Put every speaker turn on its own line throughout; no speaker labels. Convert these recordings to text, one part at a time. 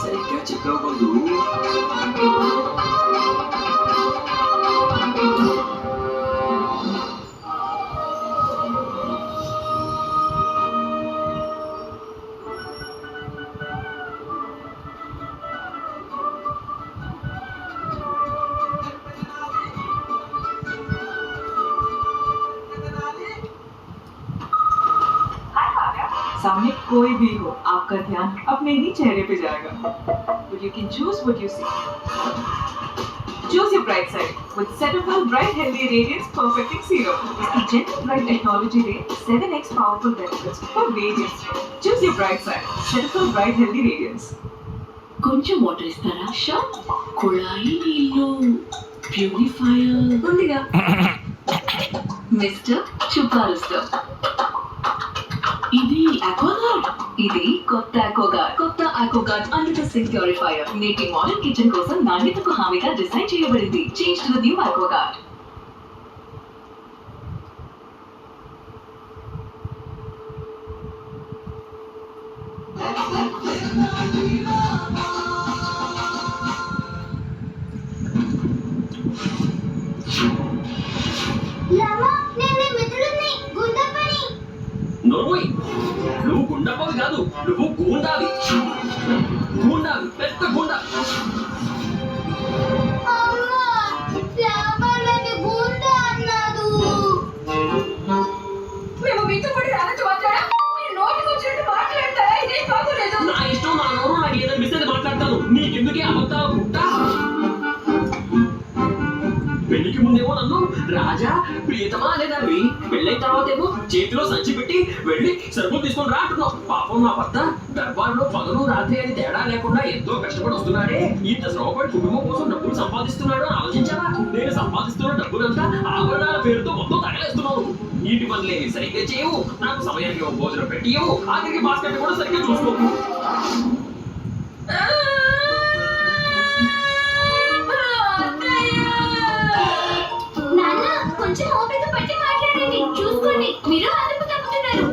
సరిగ్గా చెప్పావు బంధు.
सामने कोई भी हो, आपका ध्यान अपने ही चेहरे पे जाएगा. But you can choose what you see. Choose your bright side with Cetaphil Bright Healthy Radiance Perfecting Serum. इसकी Gentle Bright Technology they 7x powerful benefits for radiance. Choose your bright side. Cetaphil Bright Healthy Radiance.
కొంచెం water ఇస్తారా? షా కుళాయి నీళ్ళు purifier ఉందిగా. Mister చుపారుస్తో ఇది అక్వాగార్డ్. ఇది కొత్త Aquaguard. కొత్త Aquaguard under the sink purifier నీటి మోడర్న్ కిచెన్ కోసం నాణ్యతకు హామీగా డిజైన్ చేయబడింది. Change to the new Aquaguard.
నువ్వు గుండప్పవి కాదు, నువ్వు గూండావి. గూండావి, పెద్ద గూండా.
మేము మీతో పాటు రావచ్చు మాట్లాడా? మీరు నోటికి వచ్చినట్టు మాట్లాడతారా? ఇదేం బాగోలేదు.
నా ఇష్టం, నా నోరు నాకు ఏదైనా మిస్ మాట్లాడతాను. నీకెందుకే అబద్ధాలు పుట్టా? పెళ్లికి ముందేమో నన్ను రాజా ప్రియతమా అనేదాన్ని, పెళ్ళైన తర్వాత ఏమో చేతిలో సంచి పెట్టి వెళ్ళి సరుకులు తీసుకొని రా అంటున్నావు. పాపం నా భర్త దర్బార్లో పగలు రాత్రి అని తేడా లేకుండా ఎంతో కష్టపడి వస్తున్నాడే. ఇంత శ్రమపడి కుటుంబం కోసం డబ్బులు సంపాదిస్తున్నాడు అని ఆలోచించావా? నేను సంపాదిస్తున్న డబ్బులంతా ఆభరణాల పేరుతో మొత్తం తగలేస్తున్నావు. ఇంటి పనులేవి సరిగ్గా చేయవు, నాకు సమయానికి భోజనం పెట్టియవు, ఆఖరికి బాస్కెట్ కూడా సరిగ్గా చూసుకోకు.
కొంచెం ఓపిక పట్టి మాట్లాడండి. చూసుకోండి, మీరు అదుపు తప్పుతున్నారు.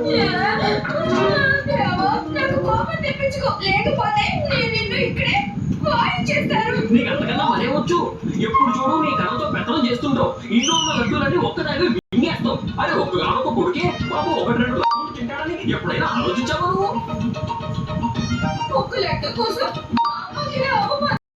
నాకు కోపం తెప్పించుకో, లేకపోతే నేను నిన్ను ఇక్కడే వాయించేస్తాను.
నీకు అంతకన్నా మరేవచ్చు. ఎప్పుడు చూడు నీ కళతో పెత్తనం చేస్తుంటావు. ఇంట్లో ఉన్న లడ్డూలన్నీ ఒక్కదాన్ని వింగేస్తావు. అరే ఒక్క కొడుకే బాబు ఒకటి రెండు లడ్డూలు తింటాడని ఎప్పుడైనా ఆలోచించావా నువ్వు?
ఒక్క లడ్డు కోసం